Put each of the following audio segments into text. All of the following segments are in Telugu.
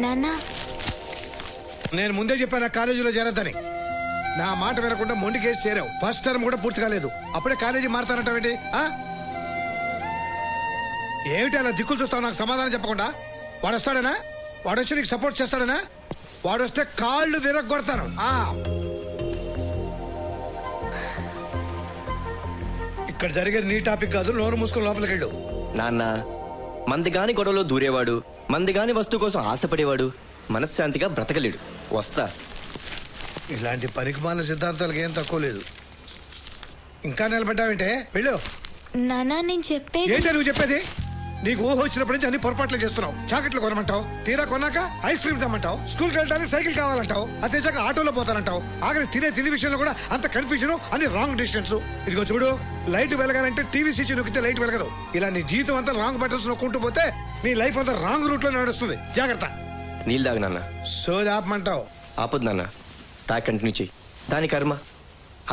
నాన్నా నేను ముందే చెప్పాను కాలేజీలో చేరద్దని. నా మాట వినకుండా మొండి కేసు చేరావు. ఫస్ట్ టర్మ్ కూడా పూర్తి కాలేదు, అప్పుడే కాలేజీ మారుతానంటావేంటి? ఏమిటి అలా దిక్కులు చూస్తావు? నాకు సమాధానం చెప్పకుండా. వాడు వస్తాడనా? వాడు వచ్చి నీకు సపోర్ట్ చేస్తాడనా? వాడు వస్తే కాళ్ళు విరగొడతాను. ఇక్కడ జరిగేది నీ టాపిక్ కాదు. నోరు మూసుకొని లోపలికి వెళ్ళు. నాన్న, మందిగాని గొడవలో దూరేవాడు, మందిగాని వస్తువు కోసం ఆశపడేవాడు మనశ్శాంతిగా బ్రతకలేడు. వస్తా. ఇలాంటి పనికిమాలిన సిద్ధాంతాలకు ఏం తక్కువ లేదు. ఇంకా నిలబడ్డావేంటే? వెళ్ళు. నానా నేను చెప్పేది ఏంటో నువ్వు చెప్పేది? నీకు ఊహ వచ్చినప్పటి నుంచి అన్ని పొరపాట్లు చేస్తున్నావు. చాకెట్లు కొనమంటావు, తీరా కొన్నాక ఐస్ క్రీమ్ తెమ్మంటావు, స్కూల్కి వెళ్ళడానికి సైకిల్ కావాలంటావు, అదేచాక ఆటోలో పోతానంటావు. ఆఖరి తినే విషయంలో కూడా అంత కన్ఫ్యూజన్, అన్ని రాంగ్ డిసిషన్స్. ఇదిగో చూడు, లైట్ వెలగాలంటే టీవీ స్విచ్ నొక్కితే లైట్ వెలగదు. ఇలా నీ జీవితం అంతా రాంగ్ బటన్స్ నొక్కుంటూ పోతే నీ లైఫ్ అంతా రాంగ్ రూట్ లో నడుస్తుంది. జాగ్రత్త. నీళ్ళు తాగు నాన్న. సోది ఆపమంటావు? ఆపొద్దు నాన్న, తాగి కంటిన్యూ చెయ్యి. దాని కర్మ.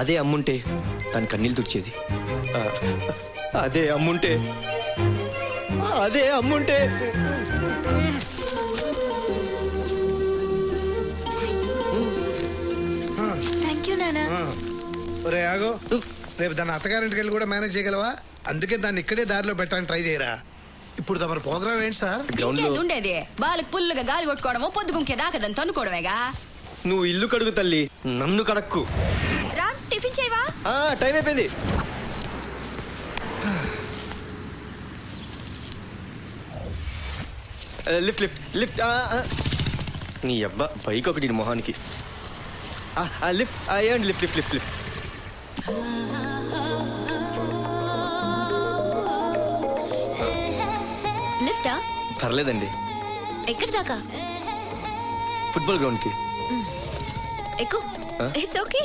అదే అమ్ముంటే దాని కన్నీళ్ళు తుడిచేది. అదే అమ్ముంటే థ్యాంక్ యూ నానా. ఒరే ఆగో, రేపు దాన్ని అత్తగారింటికి వెళ్ళి కూడా మేనేజ్ చేయగలవా? అందుకే దాన్ని ఇక్కడే దారిలో పెట్టడానికి ట్రై చేయరా. ఇప్పుడు తమ ప్రోగ్రామ్ ఏంటి సార్? ఉండేది వాళ్ళకి పుల్లుగా గాలి కొట్టుకోవడమో పొద్దుగుంకే దాకదని తన్నుకోవడమేగా. నువ్వు ఇల్లు కడుగు తల్లి, నన్ను కడక్కు. రా, టిఫిన్ చేయవా? టైం అయిపోయింది. Lift lift lift. నీ అబ్బా బైక్ ఒకటి మొహానికి. లిఫ్ట్ అయ్యండి. Lift lift lift lift. లిఫ్టా? పర్లేదండి. ఎక్కడి దాకా? ఫుట్బాల్ గ్రౌండ్ కి. ఎక్కు. It's okay.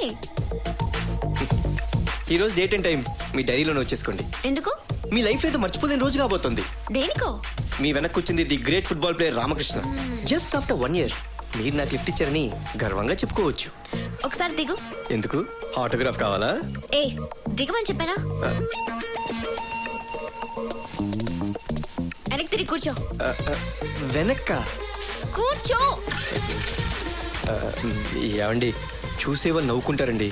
ఈ రోజు డేట్ అండ్ టైం మీ డైరీలోనే వచ్చేసుకోండి. ఎందుకు? మీ లైఫ్ అయితే మర్చిపోలేని రోజు కాబోతుంది. దేనికో? మీ వెనక్కి వచ్చింది the great football player Ramakrishna. Just after 1 year మీరు నాకు లిఫ్ట్ ఇచ్చారని గర్వంగా చెప్పుకోవచ్చు. ఒకసారి దిగు. ఎందుకు? ఆటోగ్రాఫ్ కావాలా? దిగమని చెప్పానా? వెనక్కి తిరిగి కూర్చో. వెనక్క కూర్చో. ఏమండి, చూసేవాళ్ళు నవ్వుకుంటారండి.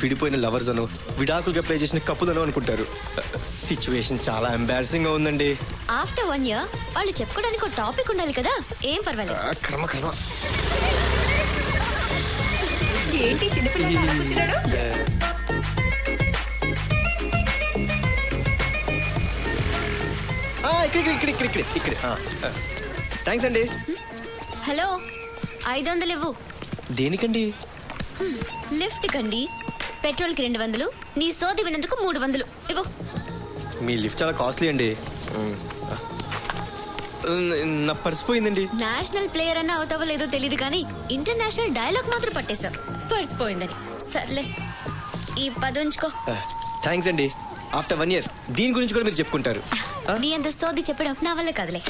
విడిపోయిన లవర్స్ అను, విడాకులుగా ప్లే చేసిన కప్పులను అనుకుంటారు. సిచ్యువేషన్ చాలా ఎంబారసింగ్ గా ఉందండి. ఆఫ్టర్ 1 year వాళ్ళు చెప్పుకోవడానికి ఒక టాపిక్ ఉండాలి కదా. ఏం పర్వాలేదు. కర్మ కర్మ. ఏంటి చిన్నపిల్లలు అలా కూర్చున్నాడు? ఇక్కడ. థ్యాంక్స్ అండి. హలో, 500 ఇవ్వు. దేనికండి? లిఫ్ట్ కండి. పెట్రోల్ కి 200, నీ సోది వినందుకు 300 ఇవ్వు. మీ లిఫ్ట్ చాలా కాస్ట్లీ అండి. నా పర్స్ పోయిందండి. నేషనల్ ప్లేయర్ అన్న అవుతావో లేదో తెలియదు కానీ ఇంటర్నేషనల్ డైలాగ్ మాత్రం పట్టేశావు. పర్స్ పోయిందని. సర్లే, ఈ 10 ఉంచుకో. థ్యాంక్స్ అండి. ఆఫ్టర్ 1 year దీని గురించి కూడా మీరు చెప్పుకుంటారు. నీ అంత సోది చెప్పడం నా వల్ల కాదులే.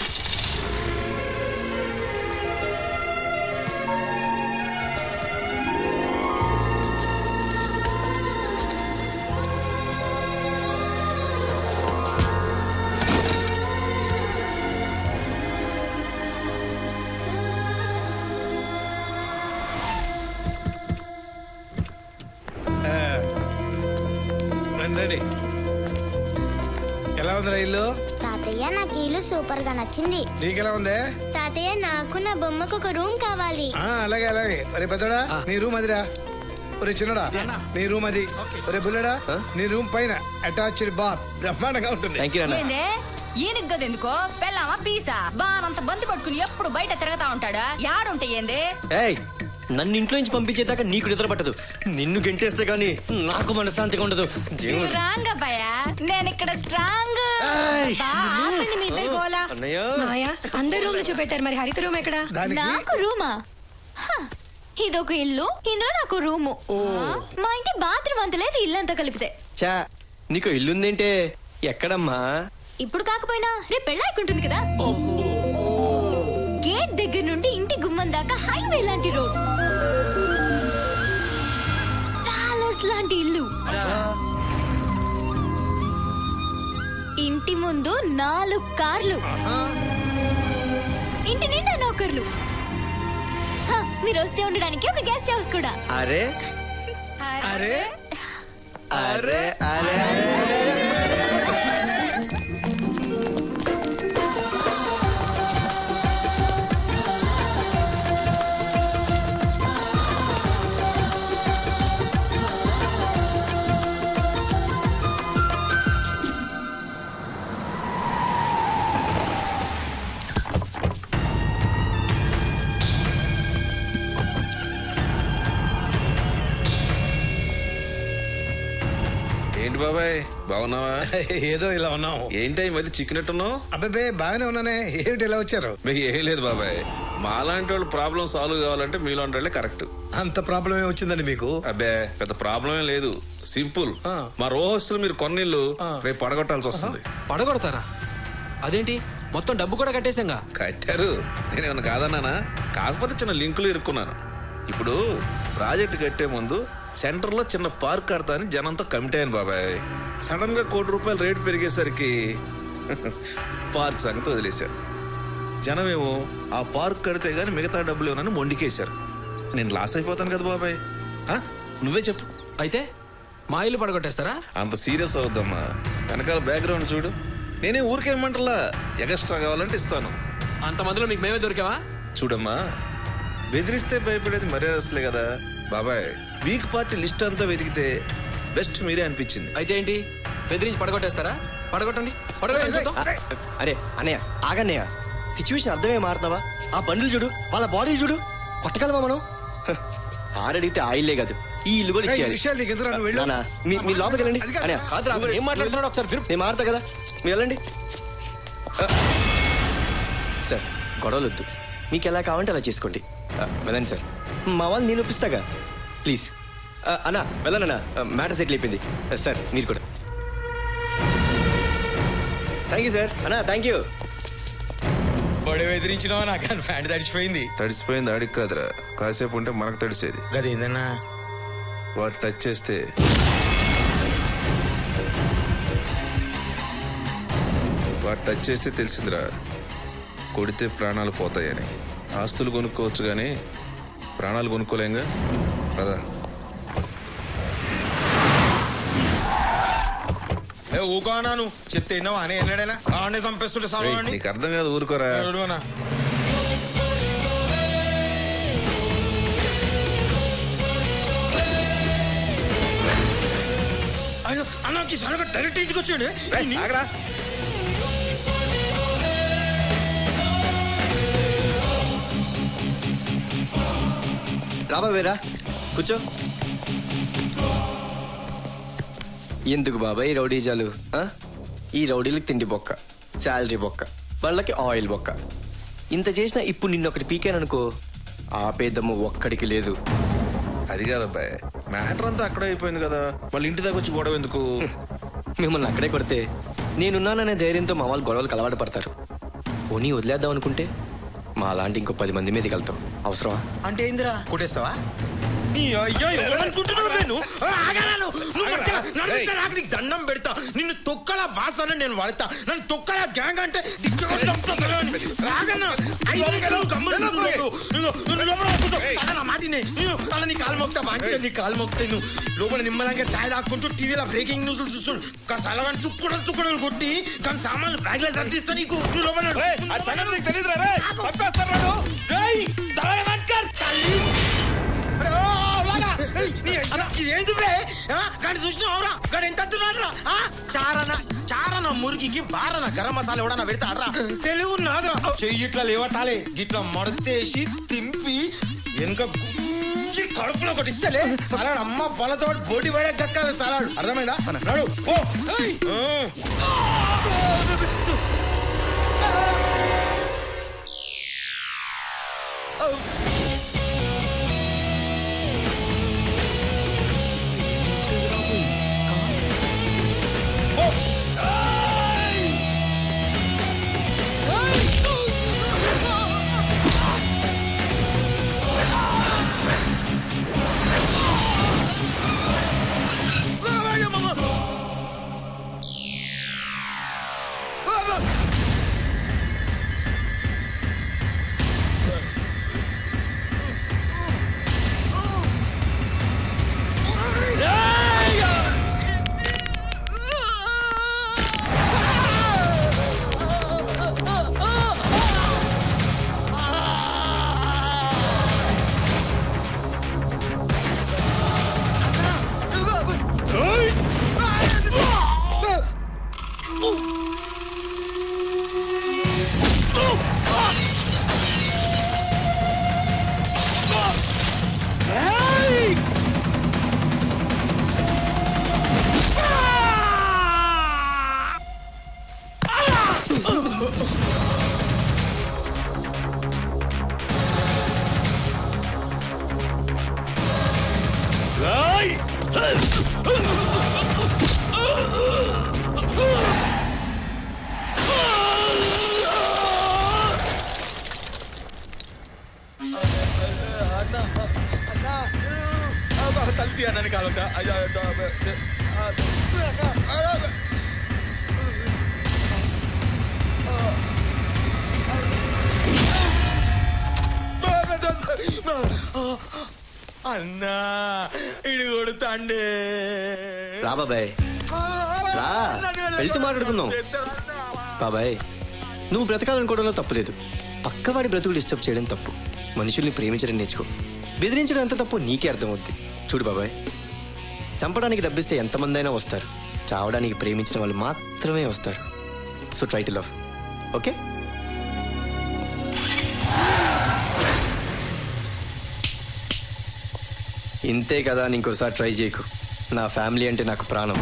ఎలా ఉందిరా ఇల్లు? తాతయ్య, నాకు ఇల్లు సూపర్ గా నచ్చింది. నీకెలా ఉంది? తాతయ్య, నాకు నా బొమ్మకు ఒక రూమ్ కావాలి. అలాగే అలాగే. ఒరే పెద్దోడా, నీ రూమ్ అదిరా. ఒరే చిన్నడా, నీ రూమ్ అది. ఒరే బుల్లడా, నీ రూమ్ పైన అటాచ్డ్ బాత్ బ్రహ్మాండంగా ఉంటుంది. ఈయనకి గదెందుకో? పెళ్ళామా పీసా? బానంత బంతి పట్టుకుని ఎప్పుడు బయట తిరగతా ఉంటాడా? యాడుంటే ఏంది? నన్ను ఇంట్లో నుంచి పంపించేదాకా నీకు నిద్ర పట్టదు. నిన్ను గెంటేస్తే గానీ నాకు మనశ్శాంతిగా ఉండదు. నేను ఇక్కడ స్ట్రాంగ్. అందరు రూమ్ లో చూపెట్టారు, మరి హరిత రూమ్ ఎక్కడ? నాకు రూమా? ఇదొక ఇల్లు, ఇందులో నాకు రూము. మా ఇంటి బాత్రూమ్ అంత లేదు, ఇల్లంతా కలిపితే. చా, నీకు ఇల్లుందేంటే? ఎక్కడమ్మా? ఇప్పుడు కాకపోయినా రేపు పెళ్ళాకుంటుంది కదా. గేట్ దగ్గర నుండి ఇంటి గుమ్మం దాకా హైవే లాంటి రోడ్, ప్యాలెస్ లాంటి ఇల్లు. ఇంటి ముందు 4 కార్లు, ఇంటి నిండా నౌకర్లు. మీరు వస్తే ఉండడానికి ఒక గెస్ట్ హౌస్ కూడా. అరే అరే అరే అరే ఏంటి బాబాయ్ బాగున్నావా? ఏదో ఇలా ఉన్నావు. ఏంటి ఈ మధ్య చిక్కినట్టున్నావు? అబ్బాయి బాగానే ఉన్నానే. ఏమిటి ఇలా వచ్చారు? ఏం లేదు బాబాయ్, మాలాంటి వాళ్ళు ప్రాబ్లం సాల్వ్ కావాలంటే మీలాంటి వాళ్ళే కరెక్ట్. అంత ప్రాబ్లం వచ్చిందండి మీకు? అబ్బే పెద్ద ప్రాబ్లం ఏం లేదు, సింపుల్. మా రోహస్తులు మీరు కొన్నిళ్ళు రేపు పడగొట్టాల్సి వస్తుంది. పడగొడతారా? అదేంటి, మొత్తం డబ్బు కూడా కట్టేశాంగా. కట్టారు, నేనేమన్నా కాదన్నానా? కాకపోతే చిన్న లింకులు ఇరుక్కున్నాను. ఇప్పుడు ప్రాజెక్ట్ కట్టే ముందు సెంటర్ లో చిన్న పార్క్ కడతా అని జనంతో కమిటీ అయ్యాను బాబాయ్. సడన్ గా ₹1 రేటు పెరిగేసరికి పార్క్ సంగతి వదిలేశారు. జనమేమో ఆ పార్క్ కడితే గానీ మిగతా డబ్బులు ఏమన్నా మొండికేశారు. నేను లాస్ అయిపోతాను కదా బాబాయ్. నువ్వే చెప్పు. అయితే మా ఇల్లు పడగొట్టేస్తారా? అంత సీరియస్ అవుద్దమ్మా, వెనకాల బ్యాక్గ్రౌండ్ చూడు. నేనే ఊరికేమంటలా, ఎగస్ట్రా కావాలంటే ఇస్తాను. అంతమందిలో మీకు మేమే దొరికావా? చూడమ్మా, బెదిరిస్తే భయపడేది మర్యాదస్తులే కదా బాబాయ్. వీక్ పార్టీ లిస్ట్ అంతా వెతికితే బెస్ట్ మీరే అనిపించింది. అయితే ఏంటి, బెదిరించి పడగొట్టేస్తారా? పడగొట్టండి, పడగొట్టండి చూద్దాం. అరే అన్నయ్య ఆగన్నయ్య, సిచ్యువేషన్ అర్థమే మారుతావా? ఆ బండ్లు చూడు, వాళ్ళ బాడీలు చూడు, కొట్టగలవా మనం? ఆరడిగితే ఆయిల్లే కాదు, ఈ ఇల్లు కూడా ఇచ్చేయాలి. మీ లోపలికి వెళ్ళండి. అన్నయ్య కాదురా, అతను ఏం మాట్లాడుతున్నాడు ఒకసారి విను. నేను మారుతా కదా, మీరు వెళ్ళండి. సార్ గొడవలు వద్దు, మీకు ఎలా కావాలంటే అలా చేసుకోండి. వెళ్ళండి సార్, మా వాళ్ళు నేను ఒప్పిస్తాగా, ప్లీజ్. అన్నా వెళ్ళనన్నా, మ్యాటర్ సెటిల్ అయిపోయింది. సార్ మీరు కూడా. Thank you sir. అన్నా థ్యాంక్ యూ. గొడవ ఎదిరించినావా? నాకు ప్యాంట్ తడిచిపోయింది. తడిసిపోయింది ఆడికి కాదురా, కాసేపు ఉంటే మనకు తడిసేది. గదేందన్నా? వాడు టచ్ చేస్తే తెలిసిందిరా, కొడితే ప్రాణాలు పోతాయని. ఆస్తులు కొనుక్కోవచ్చు కానీ ప్రాణాలు కొనుక్కోలేంగా కదా. ఊకోనా నువ్వు చెప్తే విన్నావా? అనే వెళ్ళాడైనా ఆడనే చంపేస్తుంటే సార్. నీకు అర్థం కాదు, ఊరుకోరా. అన్నకి సరగా డైరెక్ట్ ఇంటికి వచ్చాడు. రాబా వేరా కూర్చో. ఎందుకు బాబా ఈ రౌడీజాలు? ఈ రౌడీలకు తిండి బొక్క, శాలరీ బొక్క, వాళ్ళకి ఆయిల్ బొక్క. ఇంత చేసినా ఇప్పుడు నిన్నొకటి పీకాననుకో, ఆపేదమ్మ ఒక్కడికి లేదు. అది కాదబ్బాయ్, మ్యాటర్ అంతా అక్కడే అయిపోయింది కదా, మళ్ళీ ఇంటి దగ్గర వచ్చి గొడవ ఎందుకు? మిమ్మల్ని అక్కడే కొడితే నేనున్నాననే ధైర్యంతో మా వాళ్ళు గొడవలకు అలవాటు పడతారు. పోనీ వదిలేద్దాం అనుకుంటే మా అలాంటి ఇంకో 10 మంది మీదకి వెళ్తాం. అవసరమా? అంటే ఏందిరా, కొట్టేస్తావా? దండం పెడతా నిన్ను, తొక్కల వాసన నేను వాడతా. నన్ను తొక్కల గ్యాంగ్ అంటే నీ కాలు మొక్తా, మంచిగా నీ కాలు మొక్తా. నువ్వు లోపల నిమ్మలంగా ఛాయ్ తాక్కుంటూ టీవీలో బ్రేకింగ్ న్యూస్ చూస్తుండు. కసలవని తుక్కుడలు కొట్టి కానీ సామాన్లు బ్యాగ్ లో సర్దిస్తా నీకు. ఏంటి కానీ చూసినావురా, గాడు ఎంత అంటున్నాడు రా? చారన మురిగికి బారన గరం మసాలా ఎవడన్నా పెడతాడరా? తెలుగు నాదురా. చెయ్యి ఇట్లా లేవటాలే, గిట్లా మడతేసి తింపి వెనుక గుంజి కడుపులో ఒకటి ఇస్తలే సలాడ్. అమ్మ బలతో బోటి పడే దక్కాలి సలాడ్. అర్థమైందా? నడు పో. అన్నా ఇడు కొడుతాండే. రా బాబాయ్ రా, వెళ్తూ మాట్లాడుకుందాం. బాబాయ్ నువ్వు బ్రతకాలనుకోవడంలో తప్పులేదు, పక్కవాడి బ్రతుకులు డిస్టర్బ్ చేయడం తప్పు. మనుషుల్ని ప్రేమించడం నేర్చుకో, బెదిరించడం ఎంత తప్పు నీకే అర్థమవుద్ది. చూడు బాబాయ్, చంపడానికి డబ్బిస్తే ఎంతమంది అయినా వస్తారు, చావడానికి ప్రేమించిన వాళ్ళు మాత్రమే వస్తారు. So try to love, okay? ఇంతే కదా, ఇంకోసారి ట్రై చేయకు. నా ఫ్యామిలీ అంటే నాకు ప్రాణం.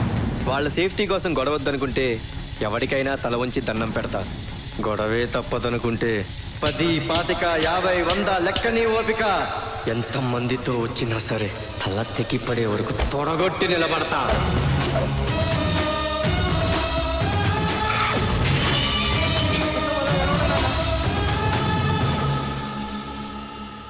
వాళ్ళ సేఫ్టీ కోసం గొడవద్దనుకుంటే ఎవరికైనా తల వంచి దండం పెడతా. గొడవే తప్పదనుకుంటే 10, 25, 50, 100 లెక్కని ఓపిక. ఎంతమందితో వచ్చినా సరే తల తెగిపడే వరకు తొడగొట్టి నిలబడతా.